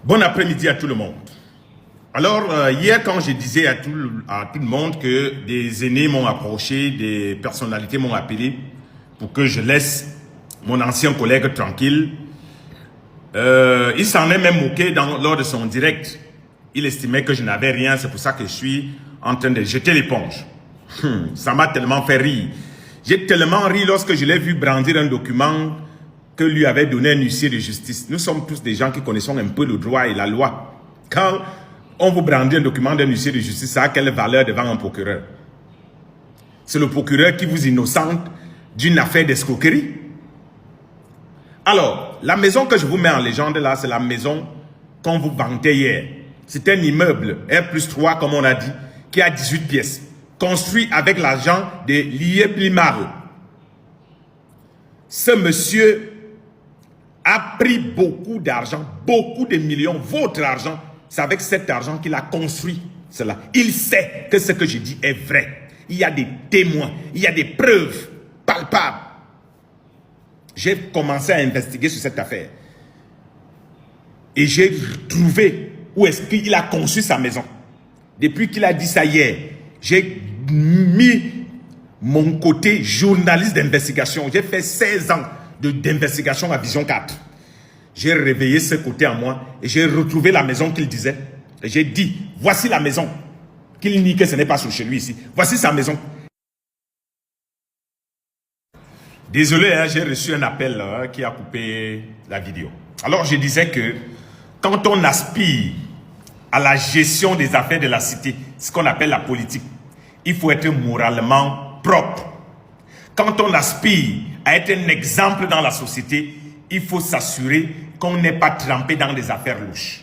Bon après-midi à tout le monde. Alors, hier, quand je disais à tout le monde que des aînés m'ont approché, des personnalités m'ont appelé pour que je laisse mon ancien collègue tranquille, il s'en est même moqué lors de son direct. Il estimait que je n'avais rien, c'est pour ça que je suis en train de jeter l'éponge. Ça m'a tellement fait rire. J'ai tellement ri lorsque je l'ai vu brandir un document que lui avait donné un huissier de justice. Nous sommes tous des gens qui connaissons un peu le droit et la loi. Quand on vous brandit un document d'un huissier de justice, ça a quelle valeur devant un procureur? C'est le procureur qui vous innocente d'une affaire d'escroquerie. Alors, la maison que je vous mets en légende là, c'est la maison qu'on vous vantait hier. C'est un immeuble R+3 comme on a dit, qui a 18 pièces, construit avec l'argent de l'IEBLIMAL. Ce monsieur a pris beaucoup d'argent, beaucoup de millions, votre argent. C'est avec cet argent qu'il a construit cela. Il sait que ce que je dis est vrai. Il y a des témoins, il y a des preuves palpables. J'ai commencé à investiguer sur cette affaire. Et j'ai trouvé où est-ce qu'il a conçu sa maison. Depuis qu'il a dit ça hier, j'ai mis mon côté journaliste d'investigation. J'ai fait 16 ans d'investigation à Vision 4. J'ai réveillé ce côté en moi et j'ai retrouvé la maison qu'il disait. Et j'ai dit, voici la maison. Qu'il nie que ce n'est pas chez lui ici. Voici sa maison. Désolé, hein, j'ai reçu un appel qui a coupé la vidéo. Alors je disais que quand on aspire à la gestion des affaires de la cité, ce qu'on appelle la politique, il faut être moralement propre. Quand on aspire à être un exemple dans la société, il faut s'assurer qu'on n'est pas trempé dans des affaires louches.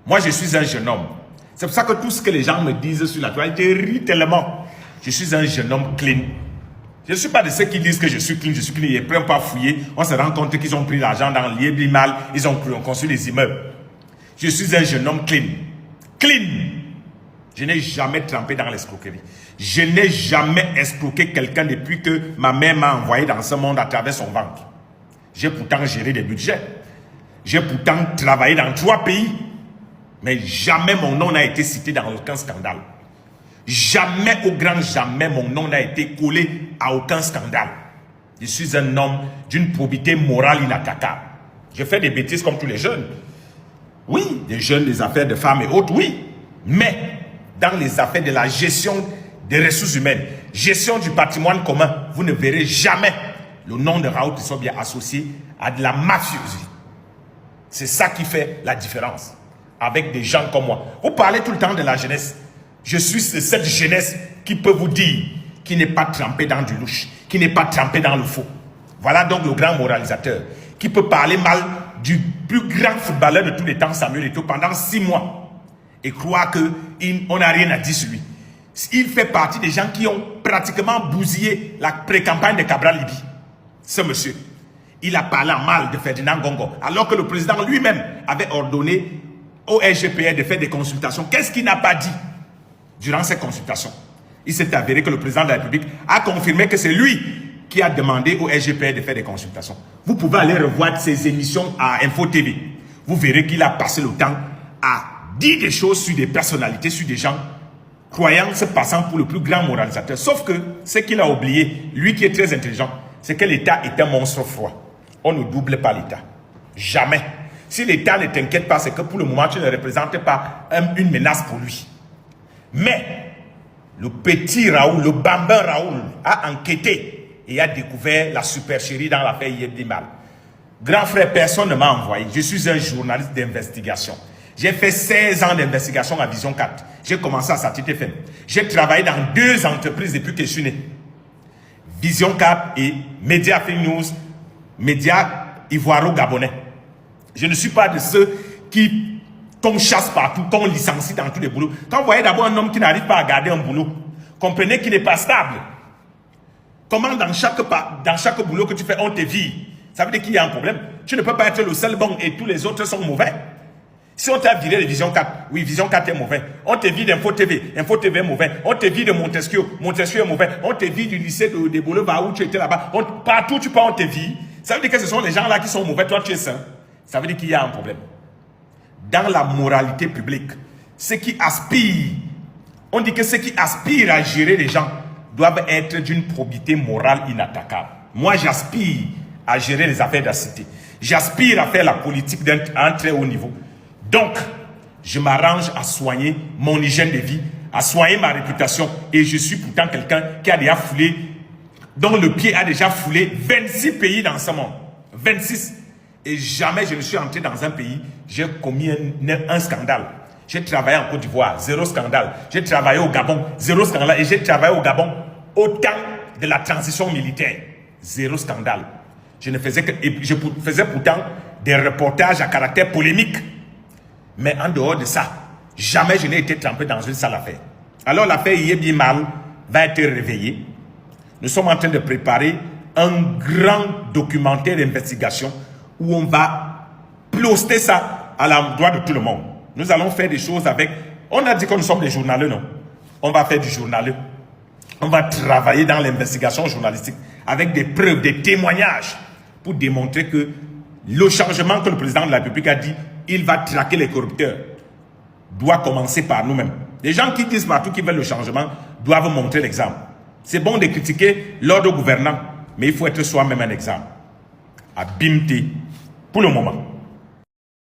Moi, je suis un jeune homme. C'est pour ça que tout ce que les gens me disent sur la toile, je ris tellement. Je suis un jeune homme clean. Je ne suis pas de ceux qui disent que je suis clean, ils ne prennent pas fouiller. On se rend compte qu'ils ont pris l'argent dans l'IEBLIMAL, ils ont construit des immeubles. Je suis un jeune homme clean. Clean. Je n'ai jamais trempé dans l'escroquerie. Je n'ai jamais escroqué quelqu'un depuis que ma mère m'a envoyé dans ce monde à travers son ventre. J'ai pourtant géré des budgets. J'ai pourtant travaillé dans 3 pays. Mais jamais mon nom n'a été cité dans aucun scandale. Jamais, au grand jamais, mon nom n'a été collé à aucun scandale. Je suis un homme d'une probité morale inattaquable. Je fais des bêtises comme tous les jeunes. Oui, des jeunes, des affaires de femmes et autres, oui. Mais dans les affaires de la gestion des ressources humaines, gestion du patrimoine commun, vous ne verrez jamais le nom de Raoul Tsobia associé à de la mafioserie. C'est ça qui fait la différence avec des gens comme moi. Vous parlez tout le temps de la jeunesse. Je suis de cette jeunesse qui peut vous dire qui n'est pas trempé dans du louche, qui n'est pas trempé dans le faux. Voilà donc le grand moralisateur qui peut parler mal du plus grand footballeur de tous les temps, Samuel Eto'o, pendant 6 mois et croire qu'on n'a rien à dire sur lui. Il fait partie des gens qui ont pratiquement bousillé la pré-campagne de Cabral Libye. Ce monsieur, il a parlé en mal de Ferdinand Gongo, alors que le président lui-même avait ordonné au SGPR de faire des consultations. Qu'est-ce qu'il n'a pas dit durant ces consultations? Il s'est avéré que le président de la République a confirmé que c'est lui qui a demandé au SGPR de faire des consultations. Vous pouvez aller revoir ses émissions à Info TV. Vous verrez qu'il a passé le temps à dire des choses sur des personnalités, sur des gens croyant se passant pour le plus grand moralisateur. Sauf que ce qu'il a oublié, lui qui est très intelligent, c'est que l'État est un monstre froid. On ne double pas l'État. Jamais. Si l'État ne t'inquiète pas, c'est que pour le moment, tu ne représentes pas une menace pour lui. Mais le petit Raoul, le bambin Raoul, a enquêté et a découvert la supercherie dans l'affaire IEBLIMAL. Grand frère, personne ne m'a envoyé. Je suis un journaliste d'investigation. J'ai fait 16 ans d'investigation à Vision 4. J'ai commencé à Satellite FM. J'ai travaillé dans 2 entreprises depuis que je suis né. Vision 4 et Média Fake News, Média Ivoiro-Gabonais. Je ne suis pas de ceux qu'on chasse partout, qu'on licencie dans tous les boulots. Quand vous voyez d'abord un homme qui n'arrive pas à garder un boulot, comprenez qu'il n'est pas stable. Comment dans chaque boulot que tu fais, on te vire? Ça veut dire qu'il y a un problème. Tu ne peux pas être le seul bon et tous les autres sont mauvais. Si on t'a viré de Vision 4, oui, Vision 4 est mauvais. On te vire d'Info TV, Info TV est mauvais. On te vire de Montesquieu, Montesquieu est mauvais. On te vire du lycée de Boulevard où tu étais là-bas. Partout tu peux, on te vire. Ça veut dire que ce sont les gens là qui sont mauvais, toi tu es sain. Ça veut dire qu'il y a un problème. dans la moralité publique. Ceux qui aspirent, on dit que ceux qui aspirent à gérer les gens doivent être d'une probité morale inattaquable. Moi, j'aspire à gérer les affaires de la cité. J'aspire à faire la politique à un très haut niveau. Donc, je m'arrange à soigner mon hygiène de vie, à soigner ma réputation. Et je suis pourtant quelqu'un qui a déjà foulé, dont le pied a déjà foulé 26 pays dans ce monde. 26. Et jamais je ne suis entré dans un pays, j'ai commis un scandale. J'ai travaillé en Côte d'Ivoire, 0 scandale. J'ai travaillé au Gabon, 0 scandale. Et j'ai travaillé au Gabon au temps de la transition militaire, 0 scandale. Je faisais pourtant des reportages à caractère polémique. Mais en dehors de ça, jamais je n'ai été trempé dans une sale affaire. Alors l'affaire Yébi Mal va être réveillée. Nous sommes en train de préparer un grand documentaire d'investigation où on va ploster ça à l'endroit de tout le monde. Nous allons faire des choses avec... On a dit que nous sommes des journaleux, non? On va faire du journaleux. On va travailler dans l'investigation journalistique avec des preuves, des témoignages pour démontrer que le changement que le président de la République a dit, il va traquer les corrupteurs, doit commencer par nous-mêmes. Les gens qui disent partout qu'ils veulent le changement doivent montrer l'exemple. C'est bon de critiquer l'ordre gouvernant, mais il faut être soi-même un exemple. À Bimti, pour le moment.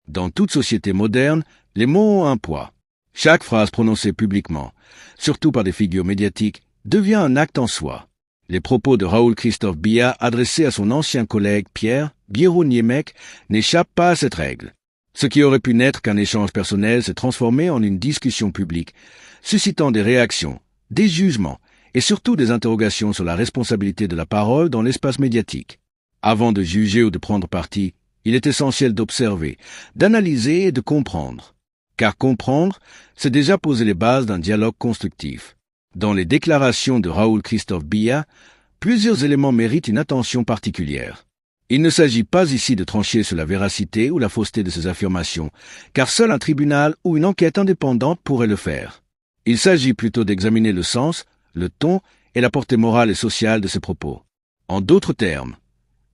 Dans toute société moderne, les mots ont un poids. Chaque phrase prononcée publiquement, surtout par des figures médiatiques, devient un acte en soi. Les propos de Raoul Christophe Biya adressés à son ancien collègue Pierre Birahosniemek n'échappent pas à cette règle. Ce qui aurait pu n'être qu'un échange personnel s'est transformé en une discussion publique, suscitant des réactions, des jugements et surtout des interrogations sur la responsabilité de la parole dans l'espace médiatique. Avant de juger ou de prendre parti, il est essentiel d'observer, d'analyser et de comprendre. Car comprendre, c'est déjà poser les bases d'un dialogue constructif. Dans les déclarations de Raoul Christophe Biya, plusieurs éléments méritent une attention particulière. Il ne s'agit pas ici de trancher sur la véracité ou la fausseté de ces affirmations, car seul un tribunal ou une enquête indépendante pourrait le faire. Il s'agit plutôt d'examiner le sens, le ton et la portée morale et sociale de ces propos. En d'autres termes,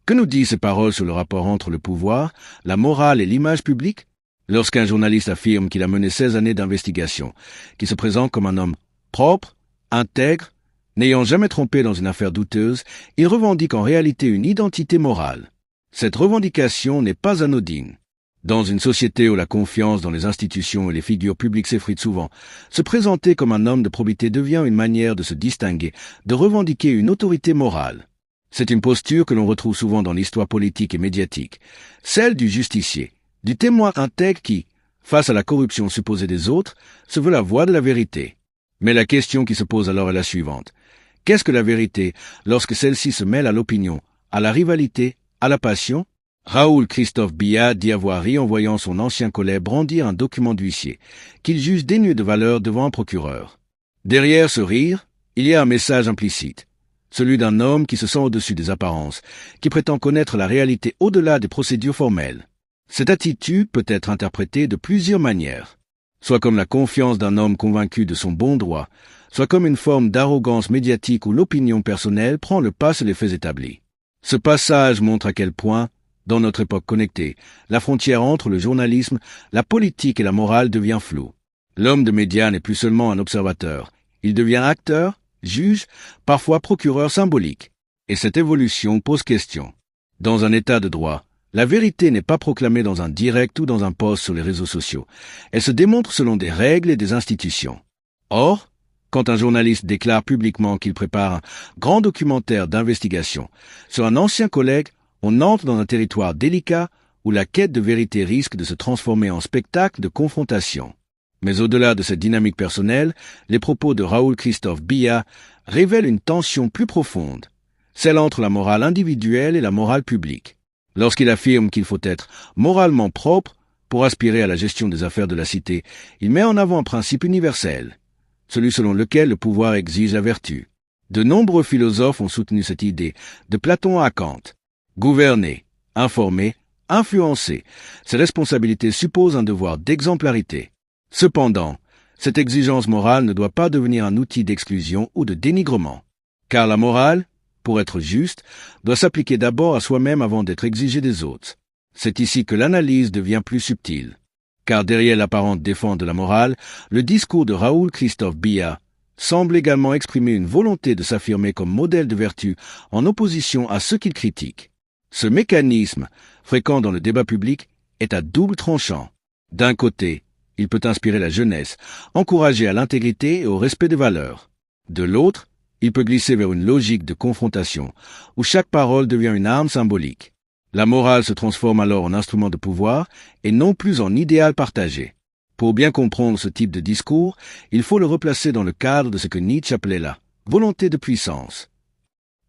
que nous disent ces paroles sur le rapport entre le pouvoir, la morale et l'image publique? Lorsqu'un journaliste affirme qu'il a mené 16 années d'investigation, qu'il se présente comme un homme propre, intègre, n'ayant jamais trompé dans une affaire douteuse, il revendique en réalité une identité morale. Cette revendication n'est pas anodine. Dans une société où la confiance dans les institutions et les figures publiques s'effrite souvent, se présenter comme un homme de probité devient une manière de se distinguer, de revendiquer une autorité morale. C'est une posture que l'on retrouve souvent dans l'histoire politique et médiatique, celle du justicier, du témoin intègre qui, face à la corruption supposée des autres, se veut la voix de la vérité. Mais la question qui se pose alors est la suivante. Qu'est-ce que la vérité lorsque celle-ci se mêle à l'opinion, à la rivalité, à la passion? Raoul Christophe Biya dit avoir ri en voyant son ancien collègue brandir un document d'huissier, qu'il juge dénué de valeur devant un procureur. Derrière ce rire, il y a un message implicite, celui d'un homme qui se sent au-dessus des apparences, qui prétend connaître la réalité au-delà des procédures formelles. Cette attitude peut être interprétée de plusieurs manières, soit comme la confiance d'un homme convaincu de son bon droit, soit comme une forme d'arrogance médiatique où l'opinion personnelle prend le pas sur les faits établis. Ce passage montre à quel point, dans notre époque connectée, la frontière entre le journalisme, la politique et la morale devient floue. L'homme de médias n'est plus seulement un observateur, il devient acteur, juge, parfois procureur symbolique. Et cette évolution pose question. Dans un état de droit, la vérité n'est pas proclamée dans un direct ou dans un post sur les réseaux sociaux. Elle se démontre selon des règles et des institutions. Or, quand un journaliste déclare publiquement qu'il prépare un grand documentaire d'investigation sur un ancien collègue, on entre dans un territoire délicat où la quête de vérité risque de se transformer en spectacle de confrontation. Mais au-delà de cette dynamique personnelle, les propos de Raoul Christophe Biya révèlent une tension plus profonde, celle entre la morale individuelle et la morale publique. Lorsqu'il affirme qu'il faut être moralement propre pour aspirer à la gestion des affaires de la cité, il met en avant un principe universel, celui selon lequel le pouvoir exige la vertu. De nombreux philosophes ont soutenu cette idée, de Platon à Kant. Gouverner, informer, influencer, ces responsabilités supposent un devoir d'exemplarité. Cependant, cette exigence morale ne doit pas devenir un outil d'exclusion ou de dénigrement. Car la morale, pour être juste, doit s'appliquer d'abord à soi-même avant d'être exigée des autres. C'est ici que l'analyse devient plus subtile. Car derrière l'apparente défense de la morale, le discours de Raoul Christophe Biya semble également exprimer une volonté de s'affirmer comme modèle de vertu en opposition à ceux qu'il critique. Ce mécanisme, fréquent dans le débat public, est à double tranchant. D'un côté, il peut inspirer la jeunesse, encourager à l'intégrité et au respect des valeurs. De l'autre, il peut glisser vers une logique de confrontation, où chaque parole devient une arme symbolique. La morale se transforme alors en instrument de pouvoir et non plus en idéal partagé. Pour bien comprendre ce type de discours, il faut le replacer dans le cadre de ce que Nietzsche appelait la volonté de puissance.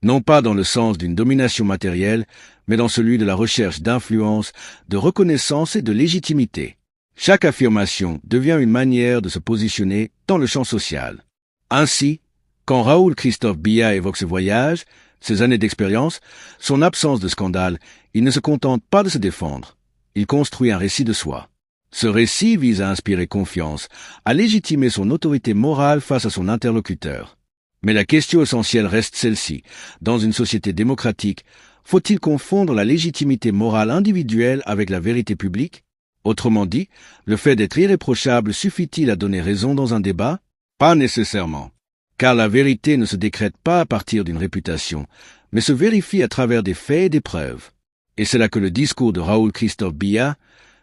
Non pas dans le sens d'une domination matérielle, mais dans celui de la recherche d'influence, de reconnaissance et de légitimité. Chaque affirmation devient une manière de se positionner dans le champ social. Ainsi, quand Raoul Christophe Biya évoque ses voyages, ses années d'expérience, son absence de scandale, il ne se contente pas de se défendre. Il construit un récit de soi. Ce récit vise à inspirer confiance, à légitimer son autorité morale face à son interlocuteur. Mais la question essentielle reste celle-ci. Dans une société démocratique, faut-il confondre la légitimité morale individuelle avec la vérité publique? Autrement dit, le fait d'être irréprochable suffit-il à donner raison dans un débat? Pas nécessairement. Car la vérité ne se décrète pas à partir d'une réputation, mais se vérifie à travers des faits et des preuves. Et c'est là que le discours de Raoul Christophe Biya,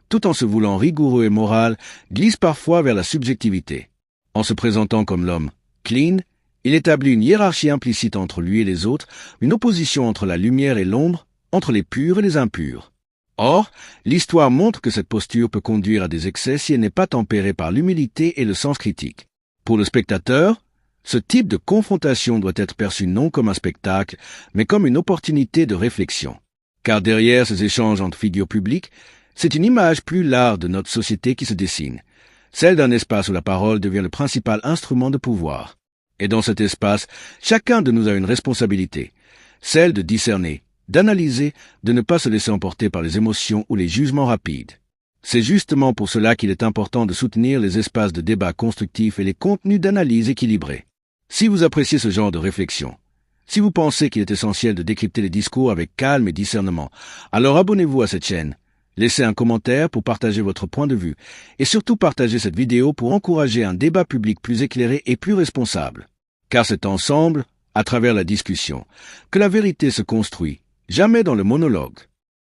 tout en se voulant rigoureux et moral, glisse parfois vers la subjectivité. En se présentant comme l'homme clean, il établit une hiérarchie implicite entre lui et les autres, une opposition entre la lumière et l'ombre, entre les purs et les impurs. Or, l'histoire montre que cette posture peut conduire à des excès si elle n'est pas tempérée par l'humilité et le sens critique. Pour le spectateur, ce type de confrontation doit être perçu non comme un spectacle, mais comme une opportunité de réflexion. Car derrière ces échanges entre figures publiques, c'est une image plus large de notre société qui se dessine, celle d'un espace où la parole devient le principal instrument de pouvoir. Et dans cet espace, chacun de nous a une responsabilité, celle de discerner, d'analyser, de ne pas se laisser emporter par les émotions ou les jugements rapides. C'est justement pour cela qu'il est important de soutenir les espaces de débat constructifs et les contenus d'analyse équilibrés. Si vous appréciez ce genre de réflexion, si vous pensez qu'il est essentiel de décrypter les discours avec calme et discernement, alors abonnez-vous à cette chaîne. Laissez un commentaire pour partager votre point de vue et surtout partagez cette vidéo pour encourager un débat public plus éclairé et plus responsable. Car c'est ensemble, à travers la discussion, que la vérité se construit, jamais dans le monologue.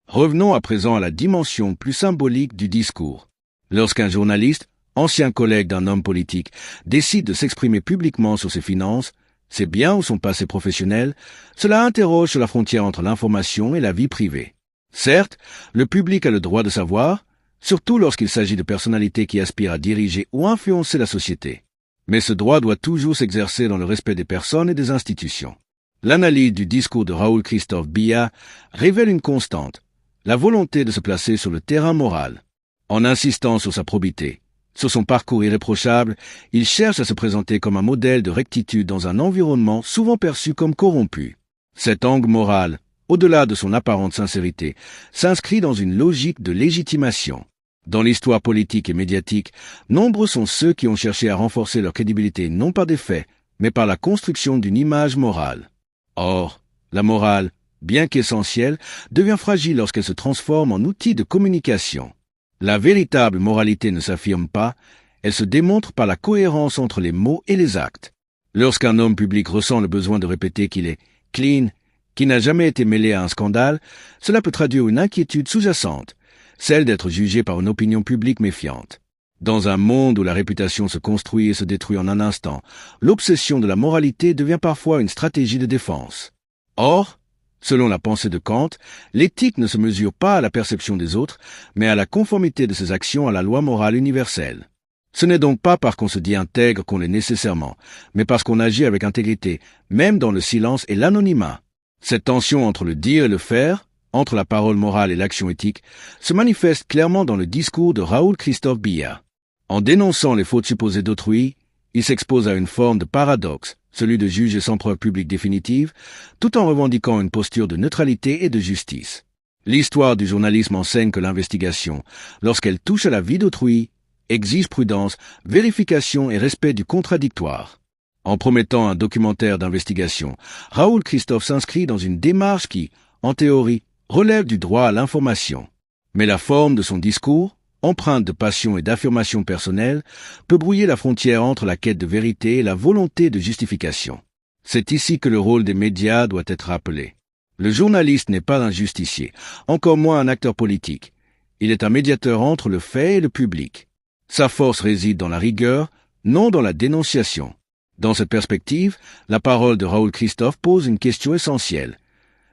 Revenons à présent à la dimension plus symbolique du discours. Lorsqu'un journaliste, ancien collègue d'un homme politique, décide de s'exprimer publiquement sur ses finances, ses biens ou son passé professionnel, cela interroge sur la frontière entre l'information et la vie privée. Certes, le public a le droit de savoir, surtout lorsqu'il s'agit de personnalités qui aspirent à diriger ou influencer la société. Mais ce droit doit toujours s'exercer dans le respect des personnes et des institutions. L'analyse du discours de Raoul Christophe Biya révèle une constante, la volonté de se placer sur le terrain moral. En insistant sur sa probité, sur son parcours irréprochable, il cherche à se présenter comme un modèle de rectitude dans un environnement souvent perçu comme corrompu. Cet angle moral, au-delà de son apparente sincérité, s'inscrit dans une logique de légitimation. Dans l'histoire politique et médiatique, nombreux sont ceux qui ont cherché à renforcer leur crédibilité non par des faits, mais par la construction d'une image morale. Or, la morale, bien qu'essentielle, devient fragile lorsqu'elle se transforme en outil de communication. La véritable moralité ne s'affirme pas, elle se démontre par la cohérence entre les mots et les actes. Lorsqu'un homme public ressent le besoin de répéter qu'il est clean, qui n'a jamais été mêlé à un scandale, cela peut traduire une inquiétude sous-jacente, celle d'être jugé par une opinion publique méfiante. Dans un monde où la réputation se construit et se détruit en un instant, l'obsession de la moralité devient parfois une stratégie de défense. Or, selon la pensée de Kant, l'éthique ne se mesure pas à la perception des autres, mais à la conformité de ses actions à la loi morale universelle. Ce n'est donc pas parce qu'on se dit intègre qu'on l'est nécessairement, mais parce qu'on agit avec intégrité, même dans le silence et l'anonymat. Cette tension entre le dire et le faire, entre la parole morale et l'action éthique, se manifeste clairement dans le discours de Raoul Christophe Biya. En dénonçant les fautes supposées d'autrui, il s'expose à une forme de paradoxe, celui de juger sans preuve publique définitive, tout en revendiquant une posture de neutralité et de justice. L'histoire du journalisme enseigne que l'investigation, lorsqu'elle touche à la vie d'autrui, exige prudence, vérification et respect du contradictoire. En promettant un documentaire d'investigation, Raoul Christophe s'inscrit dans une démarche qui, en théorie, relève du droit à l'information. Mais la forme de son discours, empreinte de passion et d'affirmation personnelle, peut brouiller la frontière entre la quête de vérité et la volonté de justification. C'est ici que le rôle des médias doit être rappelé. Le journaliste n'est pas un justicier, encore moins un acteur politique. Il est un médiateur entre le fait et le public. Sa force réside dans la rigueur, non dans la dénonciation. Dans cette perspective, la parole de Raoul Christophe pose une question essentielle,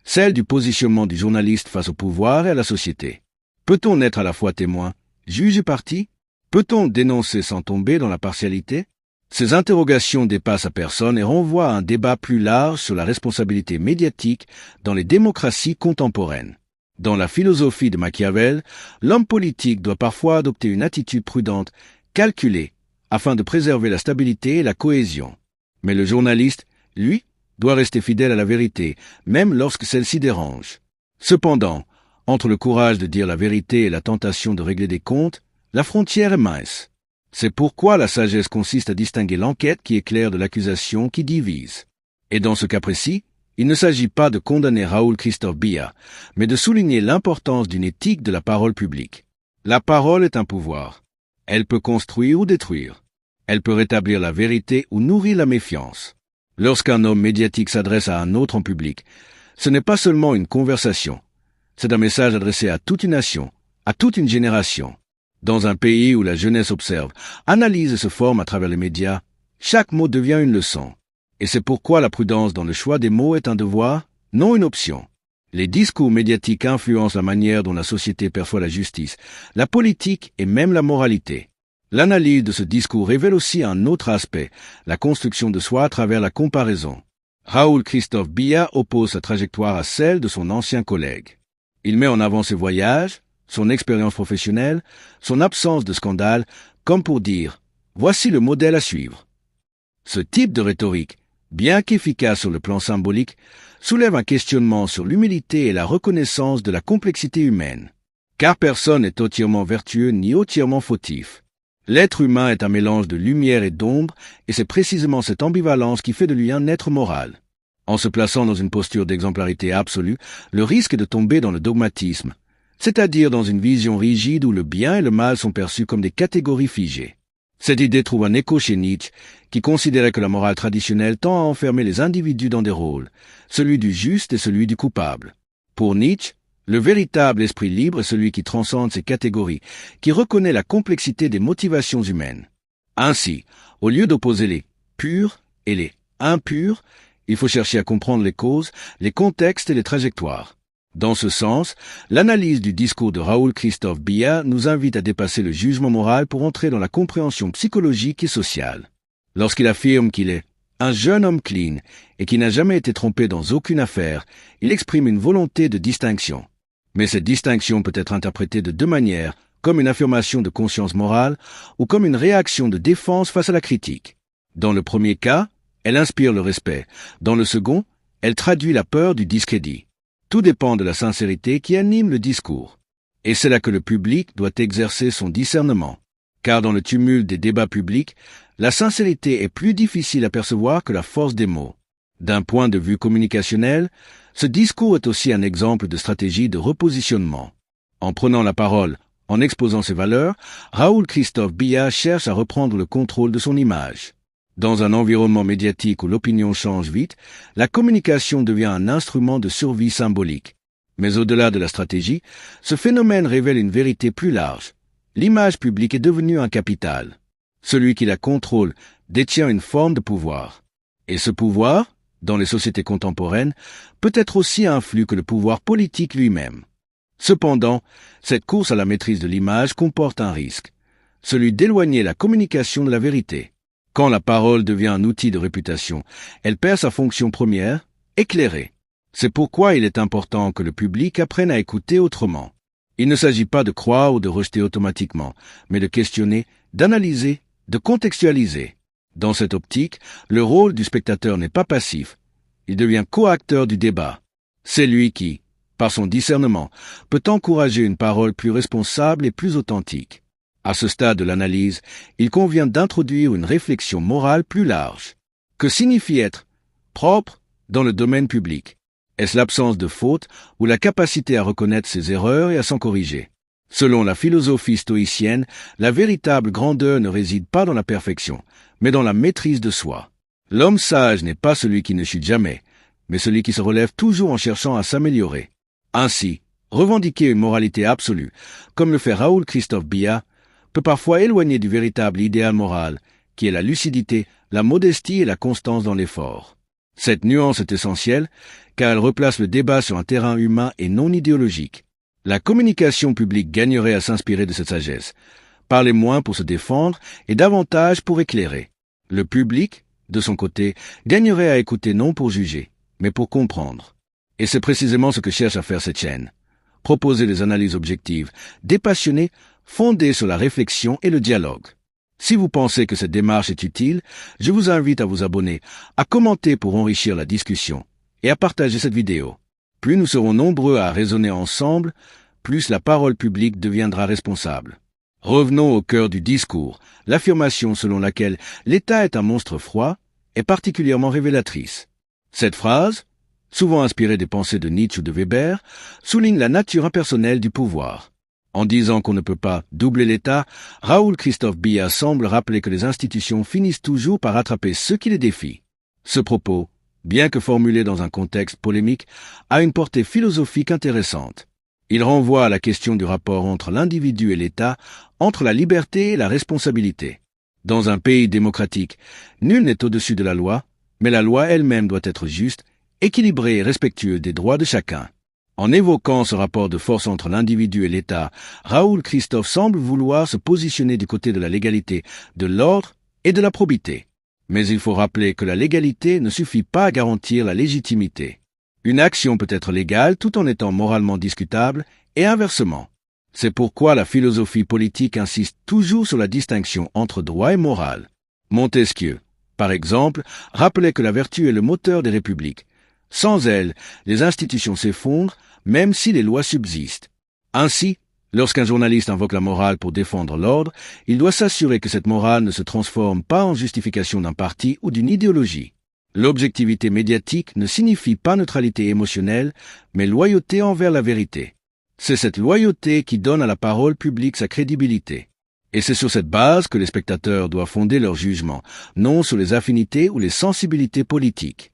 celle du positionnement du journaliste face au pouvoir et à la société. Peut-on être à la fois témoin, juge et partie? Peut-on dénoncer sans tomber dans la partialité? Ces interrogations dépassent la personne et renvoient à un débat plus large sur la responsabilité médiatique dans les démocraties contemporaines. Dans la philosophie de Machiavel, l'homme politique doit parfois adopter une attitude prudente, calculée, afin de préserver la stabilité et la cohésion. Mais le journaliste, lui, doit rester fidèle à la vérité, même lorsque celle-ci dérange. Cependant, entre le courage de dire la vérité et la tentation de régler des comptes, la frontière est mince. C'est pourquoi la sagesse consiste à distinguer l'enquête qui éclaire de l'accusation qui divise. Et dans ce cas précis, il ne s'agit pas de condamner Raoul Christophe Biya, mais de souligner l'importance d'une éthique de la parole publique. La parole est un pouvoir. Elle peut construire ou détruire. Elle peut rétablir la vérité ou nourrir la méfiance. Lorsqu'un homme médiatique s'adresse à un autre en public, ce n'est pas seulement une conversation. C'est un message adressé à toute une nation, à toute une génération. Dans un pays où la jeunesse observe, analyse et se forme à travers les médias, chaque mot devient une leçon. Et c'est pourquoi la prudence dans le choix des mots est un devoir, non une option. Les discours médiatiques influencent la manière dont la société perçoit la justice, la politique et même la moralité. L'analyse de ce discours révèle aussi un autre aspect, la construction de soi à travers la comparaison. Raoul Christophe Biya oppose sa trajectoire à celle de son ancien collègue. Il met en avant ses voyages, son expérience professionnelle, son absence de scandale, comme pour dire « voici le modèle à suivre ». Ce type de rhétorique, bien qu'efficace sur le plan symbolique, soulève un questionnement sur l'humilité et la reconnaissance de la complexité humaine. Car personne n'est entièrement vertueux ni entièrement fautif. L'être humain est un mélange de lumière et d'ombre, et c'est précisément cette ambivalence qui fait de lui un être moral. En se plaçant dans une posture d'exemplarité absolue, le risque est de tomber dans le dogmatisme, c'est-à-dire dans une vision rigide où le bien et le mal sont perçus comme des catégories figées. Cette idée trouve un écho chez Nietzsche, qui considérait que la morale traditionnelle tend à enfermer les individus dans des rôles, celui du juste et celui du coupable. Pour Nietzsche, le véritable esprit libre est celui qui transcende ces catégories, qui reconnaît la complexité des motivations humaines. Ainsi, au lieu d'opposer les purs et les impurs, il faut chercher à comprendre les causes, les contextes et les trajectoires. Dans ce sens, l'analyse du discours de Raoul Christophe Biya nous invite à dépasser le jugement moral pour entrer dans la compréhension psychologique et sociale. Lorsqu'il affirme qu'il est un jeune homme clean et qui n'a jamais été trompé dans aucune affaire, il exprime une volonté de distinction. Mais cette distinction peut être interprétée de deux manières, comme une affirmation de conscience morale ou comme une réaction de défense face à la critique. Dans le premier cas, elle inspire le respect. Dans le second, elle traduit la peur du discrédit. Tout dépend de la sincérité qui anime le discours. Et c'est là que le public doit exercer son discernement. Car dans le tumulte des débats publics, la sincérité est plus difficile à percevoir que la force des mots. D'un point de vue communicationnel, ce discours est aussi un exemple de stratégie de repositionnement. En prenant la parole, en exposant ses valeurs, Raoul Christophe Biya cherche à reprendre le contrôle de son image. Dans un environnement médiatique où l'opinion change vite, la communication devient un instrument de survie symbolique. Mais au-delà de la stratégie, ce phénomène révèle une vérité plus large. L'image publique est devenue un capital. Celui qui la contrôle détient une forme de pouvoir. Et ce pouvoir, dans les sociétés contemporaines, peut être aussi un flux que le pouvoir politique lui-même. Cependant, cette course à la maîtrise de l'image comporte un risque, celui d'éloigner la communication de la vérité. Quand la parole devient un outil de réputation, elle perd sa fonction première, éclairer. C'est pourquoi il est important que le public apprenne à écouter autrement. Il ne s'agit pas de croire ou de rejeter automatiquement, mais de questionner, d'analyser, de contextualiser. Dans cette optique, le rôle du spectateur n'est pas passif. Il devient co-acteur du débat. C'est lui qui, par son discernement, peut encourager une parole plus responsable et plus authentique. À ce stade de l'analyse, il convient d'introduire une réflexion morale plus large. Que signifie être propre dans le domaine public? Est-ce l'absence de faute ou la capacité à reconnaître ses erreurs et à s'en corriger? Selon la philosophie stoïcienne, la véritable grandeur ne réside pas dans la perfection, mais dans la maîtrise de soi. L'homme sage n'est pas celui qui ne chute jamais, mais celui qui se relève toujours en cherchant à s'améliorer. Ainsi, revendiquer une moralité absolue, comme le fait Raoul Christophe Biya, peut parfois éloigner du véritable idéal moral, qui est la lucidité, la modestie et la constance dans l'effort. Cette nuance est essentielle, car elle replace le débat sur un terrain humain et non idéologique. La communication publique gagnerait à s'inspirer de cette sagesse. Parler moins pour se défendre et davantage pour éclairer. Le public, de son côté, gagnerait à écouter non pour juger, mais pour comprendre. Et c'est précisément ce que cherche à faire cette chaîne. Proposer des analyses objectives, dépassionnées, fondées sur la réflexion et le dialogue. Si vous pensez que cette démarche est utile, je vous invite à vous abonner, à commenter pour enrichir la discussion et à partager cette vidéo. Plus nous serons nombreux à raisonner ensemble, plus la parole publique deviendra responsable. Revenons au cœur du discours. L'affirmation selon laquelle l'État est un monstre froid est particulièrement révélatrice. Cette phrase, souvent inspirée des pensées de Nietzsche ou de Weber, souligne la nature impersonnelle du pouvoir. En disant qu'on ne peut pas doubler l'État, Raoul Christophe Biya semble rappeler que les institutions finissent toujours par attraper ceux qui les défient. Ce propos, bien que formulé dans un contexte polémique, a une portée philosophique intéressante. Il renvoie à la question du rapport entre l'individu et l'État, entre la liberté et la responsabilité. Dans un pays démocratique, nul n'est au-dessus de la loi, mais la loi elle-même doit être juste, équilibrée et respectueuse des droits de chacun. En évoquant ce rapport de force entre l'individu et l'État, Raoul Christophe semble vouloir se positionner du côté de la légalité, de l'ordre et de la probité. Mais il faut rappeler que la légalité ne suffit pas à garantir la légitimité. Une action peut être légale tout en étant moralement discutable, et inversement. C'est pourquoi la philosophie politique insiste toujours sur la distinction entre droit et morale. Montesquieu, par exemple, rappelait que la vertu est le moteur des républiques. Sans elle, les institutions s'effondrent, même si les lois subsistent. Ainsi, lorsqu'un journaliste invoque la morale pour défendre l'ordre, il doit s'assurer que cette morale ne se transforme pas en justification d'un parti ou d'une idéologie. L'objectivité médiatique ne signifie pas neutralité émotionnelle, mais loyauté envers la vérité. C'est cette loyauté qui donne à la parole publique sa crédibilité. Et c'est sur cette base que les spectateurs doivent fonder leur jugement, non sur les affinités ou les sensibilités politiques.